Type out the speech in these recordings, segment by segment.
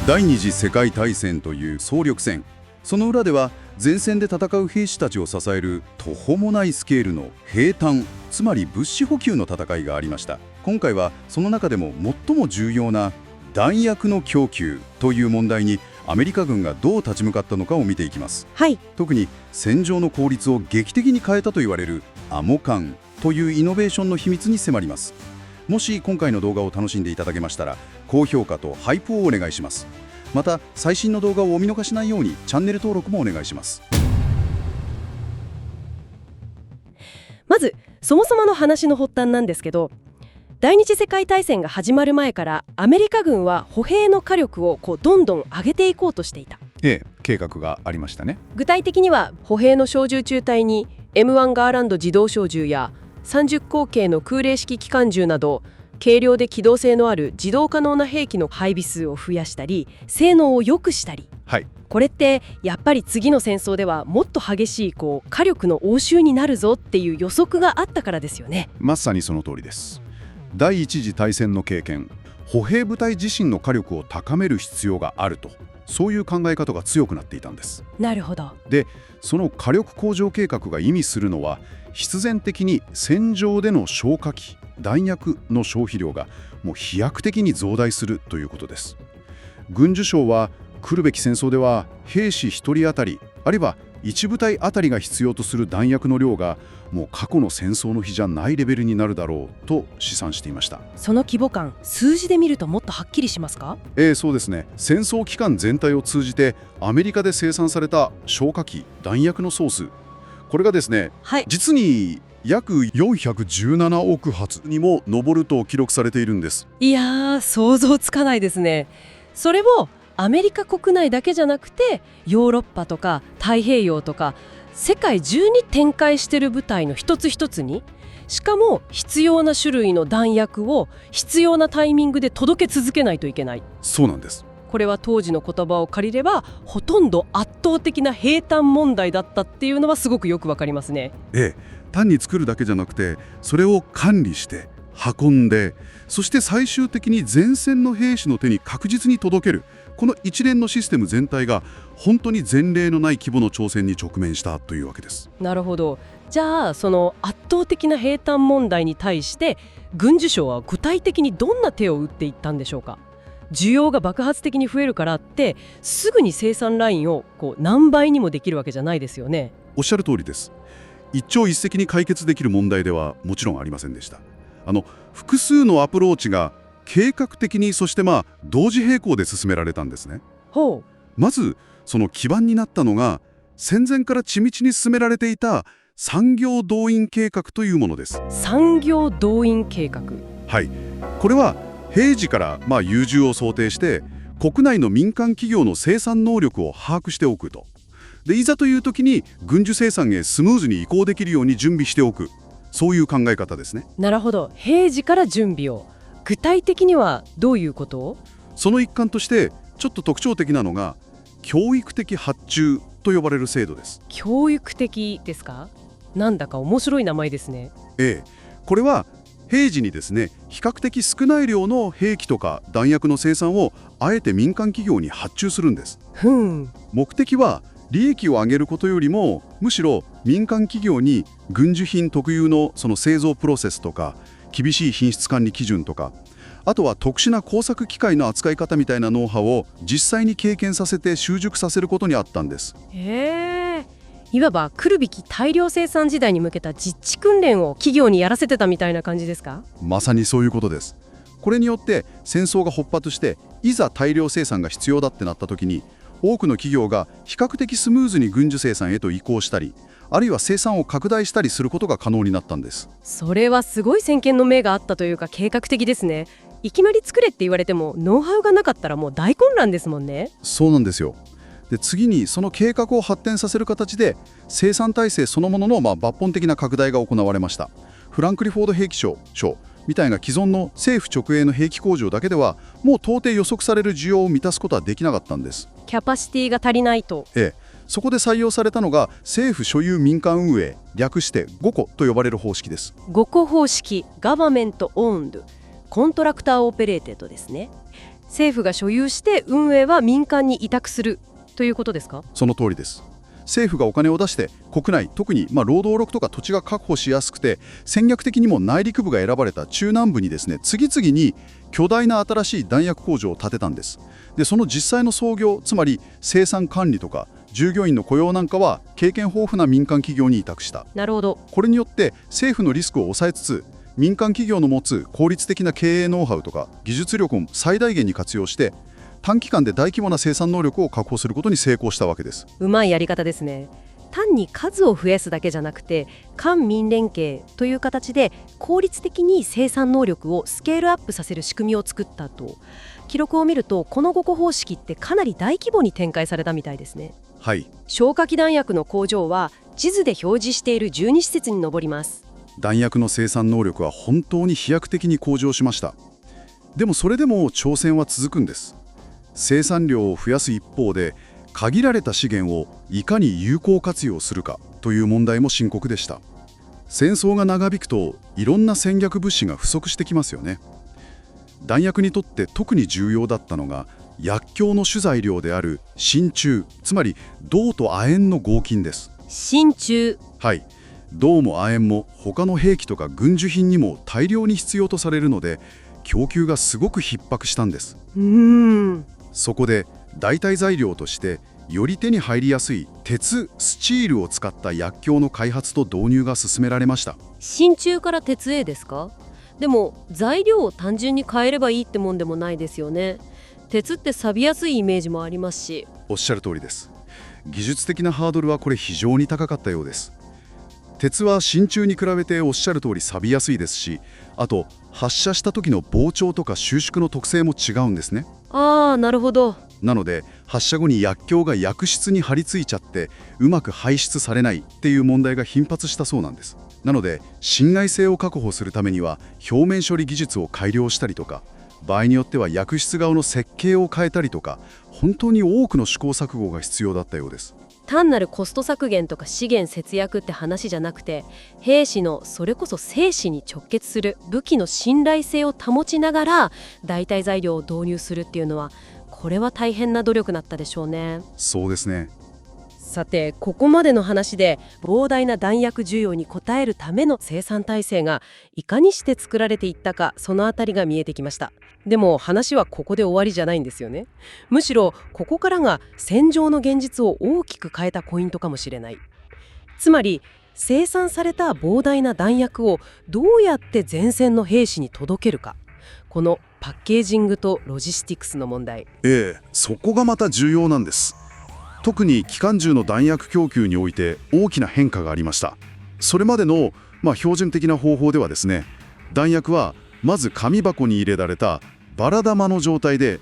第二次世界大戦という総力戦、その裏では前線で戦う兵士たちを支える途方もないスケールの兵站、つまり物資補給の戦いがありました。今回はその中でも最も重要な弾薬の供給という問題にアメリカ軍がどう立ち向かったのかを見ていきます。はい。特に戦場の効率を劇的に変えたと言われるアモカンというイノベーションの秘密に迫ります。もし今回の動画を楽しんでいただけましたら高評価とハイプをお願いします。また最新の動画をお見逃しないようにチャンネル登録もお願いします。まずそもそもの話の発端なんですけど、第二次世界大戦が始まる前からアメリカ軍は歩兵の火力をどんどん上げていこうとしていた。計画がありましたね。具体的には歩兵の小銃中隊に M1 ガーランド自動小銃や30口径の空冷式機関銃など軽量で機動性のある自動可能な兵器の配備数を増やしたり性能を良くしたり、これってやっぱり次の戦争ではもっと激しい火力の応酬になるぞっていう予測があったからですよね。まさにその通りです。第一次大戦の経験、歩兵部隊自身の火力を高める必要があると、そういう考え方が強くなっていたんです。なるほど。で、その火力向上計画が意味するのは必然的に戦場での消火器、弾薬の消費量がもう飛躍的に増大するということです。軍需省は来るべき戦争では兵士1人当たりあるいは1部隊あたりが必要とする弾薬の量がもう過去の戦争の比じゃないレベルになるだろうと試算していました。その規模感、数字で見るともっとはっきりしますか？そうですね。戦争期間全体を通じてアメリカで生産された消火器、弾薬の総数、これがですね、実に約417億発にも上ると記録されているんです。いやー、想像つかないですね。それをアメリカ国内だけじゃなくてヨーロッパとか太平洋とか世界中に展開している部隊の一つ一つに、しかも必要な種類の弾薬を必要なタイミングで届け続けないといけない。そうなんです。これは当時の言葉を借りればほとんど圧倒的な兵站問題だったっていうのはすごくよくわかりますね。単に作るだけじゃなくてそれを管理して運んで、そして最終的に前線の兵士の手に確実に届ける、この一連のシステム全体が本当に前例のない規模の挑戦に直面したというわけです。なるほど。じゃあその圧倒的な兵站問題に対して軍需省は具体的にどんな手を打っていったんでしょうか？需要が爆発的に増えるからってすぐに生産ラインを何倍にもできるわけじゃないですよね。おっしゃる通りです。一朝一夕に解決できる問題ではもちろんありませんでした。複数のアプローチが計画的に、そして同時並行で進められたんですね。まずその基盤になったのが戦前から緻密に進められていた産業動員計画というものです。産業動員計画。これは平時から優柔を想定して国内の民間企業の生産能力を把握しておくと。でいざという時に軍需生産へスムーズに移行できるように準備しておく、そういう考え方ですね。なるほど。平時から準備を。具体的にはどういうことを？その一環としてちょっと特徴的なのが教育的発注と呼ばれる制度です。教育的ですか？なんだか面白い名前ですね。これは平時にですね、比較的少ない量の兵器とか弾薬の生産をあえて民間企業に発注するんです。目的は利益を上げることよりも、むしろ民間企業に軍需品特有のその製造プロセスとか厳しい品質管理基準とか、あとは特殊な工作機械の扱い方みたいなノウハウを実際に経験させて習熟させることにあったんです。いわば来るべき大量生産時代に向けた実地訓練を企業にやらせてたみたいな感じですか？まさにそういうことです。これによって戦争が勃発していざ大量生産が必要だってなった時に、多くの企業が比較的スムーズに軍需生産へと移行したり、あるいは生産を拡大したりすることが可能になったんです。それはすごい先見の明があったというか計画的ですね。いきなり作れって言われてもノウハウがなかったらもう大混乱ですもんね。そうなんですよ。で次にその計画を発展させる形で生産体制そのものの抜本的な拡大が行われました。フランクリフォード兵器廠みたいな既存の政府直営の兵器工場だけではもう到底予測される需要を満たすことはできなかったんです。キャパシティが足りないと。そこで採用されたのが政府所有民間運営、略して5個と呼ばれる方式です。5個方式、ガバメントオウンド、コントラクターオペレーテッドですね。政府が所有して運営は民間に委託するということですか？その通りです。政府がお金を出して国内、特に労働力とか土地が確保しやすくて戦略的にも内陸部が選ばれた中南部にですね、次々に巨大な新しい弾薬工場を建てたんです。でその実際の操業、つまり生産管理とか従業員の雇用なんかは経験豊富な民間企業に委託した。なるほど。これによって政府のリスクを抑えつつ、民間企業の持つ効率的な経営ノウハウとか技術力を最大限に活用して短期間で大規模な生産能力を確保することに成功したわけです。うまいやり方ですね。単に数を増やすだけじゃなくて官民連携という形で効率的に生産能力をスケールアップさせる仕組みを作ったと。記録を見るとこの5個方式ってかなり大規模に展開されたみたいですね。はい。消火器弾薬の工場は地図で表示している12施設に上ります。弾薬の生産能力は本当に飛躍的に向上しました。でもそれでも挑戦は続くんです。生産量を増やす一方で限られた資源をいかに有効活用するかという問題も深刻でした。戦争が長引くといろんな戦略物資が不足してきますよね。弾薬にとって特に重要だったのが薬莢の主材料である真鍮、つまり銅と亜鉛の合金です。真鍮。はい。銅も亜鉛も他の兵器とか軍需品にも大量に必要とされるので供給がすごく逼迫したんです。そこで代替材料としてより手に入りやすい鉄、スチールを使った薬莢の開発と導入が進められました。真鍮から鉄へですか？でも材料を単純に変えればいいってもんでもないですよね。鉄って錆びやすいイメージもありますし。おっしゃる通りです。技術的なハードルはこれ非常に高かったようです。鉄は真鍮に比べておっしゃる通り錆びやすいですし、あと発射した時の膨張とか収縮の特性も違うんですね。ああ、なるほど。なので発射後に薬莢が薬室に張り付いちゃってうまく排出されないっていう問題が頻発したそうなんです。なので信頼性を確保するためには表面処理技術を改良したりとか、場合によっては薬室側の設計を変えたりとか、本当に多くの試行錯誤が必要だったようです。単なるコスト削減とか資源節約って話じゃなくて、兵士のそれこそ生死に直結する武器の信頼性を保ちながら代替材料を導入するっていうのは、これは大変な努力だったでしょうね。そうですね。さて、ここまでの話で膨大な弾薬需要に応えるための生産体制がいかにして作られていったか、そのあたりが見えてきました。でも話はここで終わりじゃないんですよね。むしろここからが戦場の現実を大きく変えたポイントかもしれない。つまり生産された膨大な弾薬をどうやって前線の兵士に届けるか、このパッケージングとロジスティクスの問題。そこがまた重要なんです。特に機関銃の弾薬供給において大きな変化がありました。それまでの、標準的な方法ではですね、弾薬はまず紙箱に入れられたバラ玉の状態で、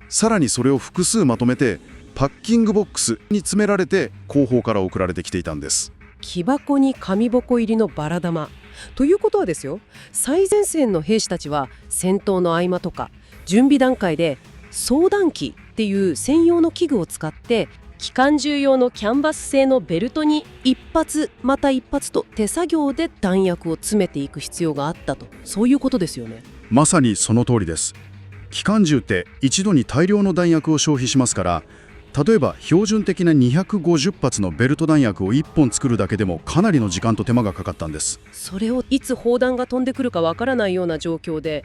さらにそれを複数まとめてパッキングボックスに詰められて後方から送られてきていたんです。木箱に紙箱入りのバラ玉ということはですよ、最前線の兵士たちは戦闘の合間とか準備段階で装弾機っていう専用の器具を使って機関銃用のキャンバス製のベルトに一発また一発と手作業で弾薬を詰めていく必要があったと、そういうことですよね。まさにその通りです。機関銃って一度に大量の弾薬を消費しますから、例えば標準的な250発のベルト弾薬を1本作るだけでもかなりの時間と手間がかかったんです。それをいつ砲弾が飛んでくるかわからないような状況で、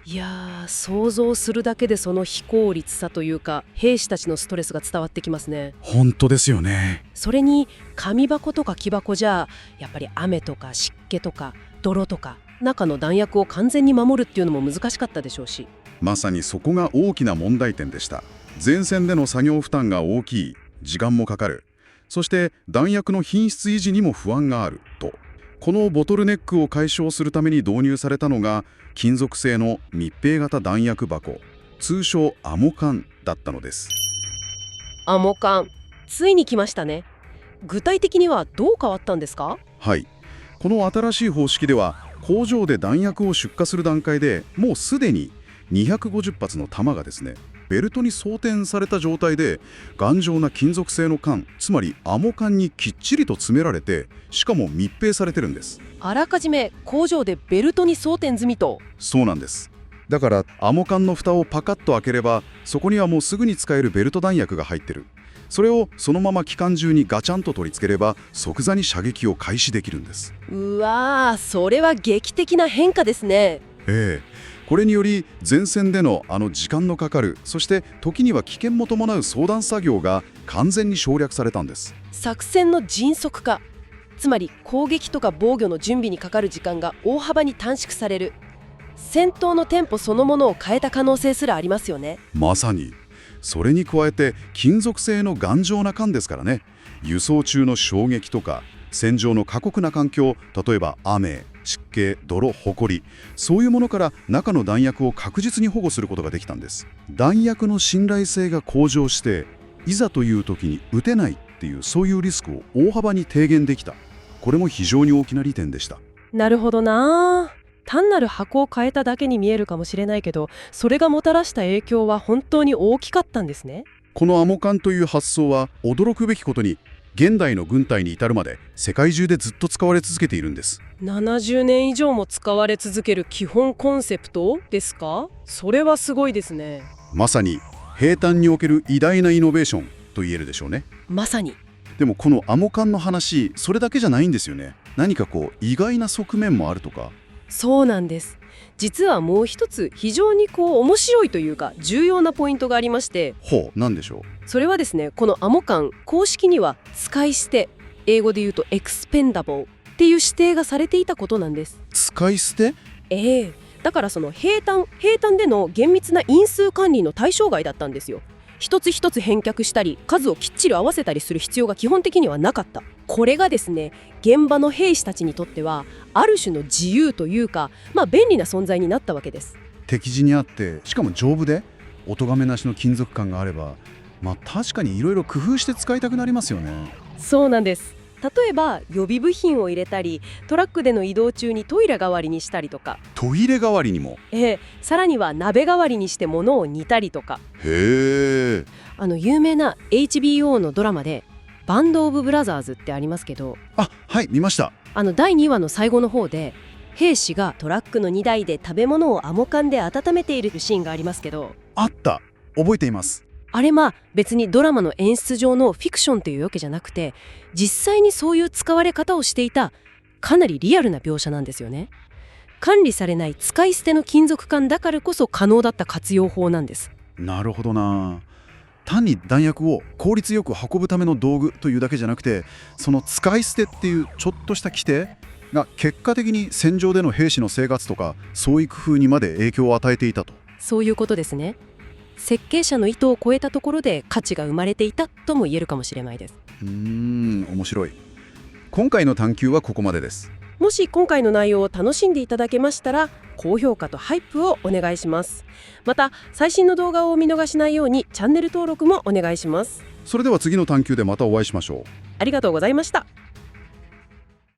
いやー、想像するだけでその非効率さというか兵士たちのストレスが伝わってきますね。本当ですよね。それに紙箱とか木箱じゃやっぱり雨とか湿気とか泥とか中の弾薬を完全に守るっていうのも難しかったでしょうし。まさにそこが大きな問題点でした。前線での作業負担が大きい、時間もかかる、そして弾薬の品質維持にも不安があると、このボトルネックを解消するために導入されたのが金属製の密閉型弾薬箱、通称アモ缶だったのです。アモ缶、ついに来ましたね。具体的にはどう変わったんですか？はい、この新しい方式では工場で弾薬を出荷する段階でもうすでに250発の弾がですね、ベルトに装填された状態で頑丈な金属製の缶、つまりアモ缶にきっちりと詰められて、しかも密閉されてるんです。あらかじめ工場でベルトに装填済みと。そうなんです。だからアモ缶の蓋をパカッと開ければ、そこにはもうすぐに使えるベルト弾薬が入ってる。それをそのまま機関銃にガチャンと取り付ければ即座に射撃を開始できるんです。うわー、それは劇的な変化ですね。これにより前線での時間のかかる、そして時には危険も伴う相談作業が完全に省略されたんです。作戦の迅速化、つまり攻撃とか防御の準備にかかる時間が大幅に短縮される。戦闘のテンポそのものを変えた可能性すらありますよね。まさに。それに加えて金属製の頑丈な缶ですからね。輸送中の衝撃とか戦場の過酷な環境、例えば雨、湿気、泥、ほこり、そういうものから中の弾薬を確実に保護することができたんです。弾薬の信頼性が向上して、いざという時に撃てないっていう、そういうリスクを大幅に低減できた。これも非常に大きな利点でした。なるほどな。単なる箱を変えただけに見えるかもしれないけど、それがもたらした影響は本当に大きかったんですね。このアモ缶という発想は驚くべきことに、現代の軍隊に至るまで世界中でずっと使われ続けているんです。70年以上も使われ続ける基本コンセプトですか？それはすごいですね。まさに兵隊における偉大なイノベーションと言えるでしょうね。まさに。でもこのアモ缶の話、それだけじゃないんですよね。何か意外な側面もあるとか。そうなんです。実はもう一つ非常に面白いというか重要なポイントがありまして。何でしょう。それはですね、このアモ缶、公式には使い捨て、英語で言うとエクスペンダブルっていう指定がされていたことなんです。使い捨て？だからその兵隊での厳密な因数管理の対象外だったんですよ。一つ一つ返却したり数をきっちり合わせたりする必要が基本的にはなかった。これがですね、現場の兵士たちにとってはある種の自由というか、便利な存在になったわけです。敵地にあって、しかも丈夫でお咎めなしの金属感があれば、確かにいろいろ工夫して使いたくなりますよね。そうなんです。例えば予備部品を入れたり、トラックでの移動中にトイレ代わりにしたりとか。トイレ代わりにも？さらには鍋代わりにして物を煮たりとか。有名な HBO のドラマでバンド・オブ・ブラザーズってありますけど。はい、見ました。第2話の最後の方で兵士がトラックの荷台で食べ物をアモ缶で温めているシーンがありますけど。あった、覚えています。あれ別にドラマの演出上のフィクションというわけじゃなくて、実際にそういう使われ方をしていたかなりリアルな描写なんですよね。管理されない使い捨ての金属缶だからこそ可能だった活用法なんです。なるほどな。単に弾薬を効率よく運ぶための道具というだけじゃなくて、その使い捨てっていうちょっとした規定が結果的に戦場での兵士の生活とか創意工夫にまで影響を与えていたと。そういうことですね。設計者の意図を超えたところで価値が生まれていたとも言えるかもしれないです。面白い。今回の探究はここまでです。もし今回の内容を楽しんでいただけましたら、高評価とハイプをお願いします。また最新の動画を見逃しないようにチャンネル登録もお願いします。それでは次の探究でまたお会いしましょう。ありがとうございました。